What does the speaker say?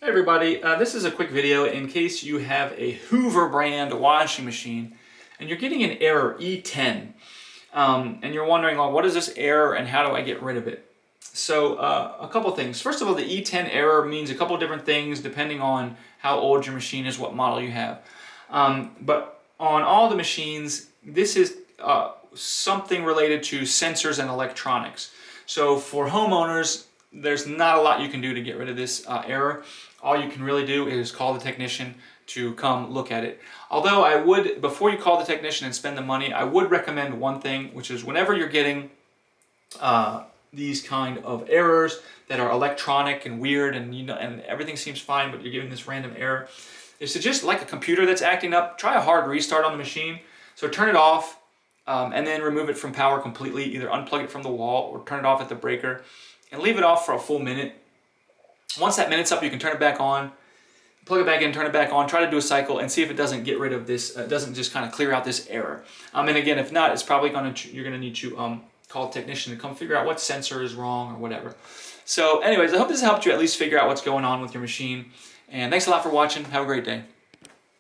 Hey everybody, this is a quick video in case you have a Hoover brand washing machine and you're getting an error E10 and you're wondering, well, what is this error and how do I get rid of it? So a couple things. First of all, the E10 error means a couple different things depending on how old your machine is, what model you have. But on all the machines, this is something related to sensors and electronics. So for homeowners, there's not a lot you can do to get rid of this error. All you can really do is call the technician to come look at it. Although I would, before you call the technician and spend the money, I would recommend one thing, which is whenever you're getting these kind of errors that are electronic and weird and and everything seems fine, but you're getting this random error, is to just, like a computer that's acting up, try a hard restart on the machine. So turn it off and then remove it from power completely, either unplug it from the wall or turn it off at the breaker and leave it off for a full minute. Once that minute's up, you can turn it back on, plug it back in, turn it back on, try to do a cycle and see if it doesn't get rid of this, doesn't just kind of clear out this error. And again, if not, it's probably you're gonna need to call a technician to come figure out what sensor is wrong or whatever. So anyways, I hope this helped you at least figure out what's going on with your machine. And thanks a lot for watching. Have a great day.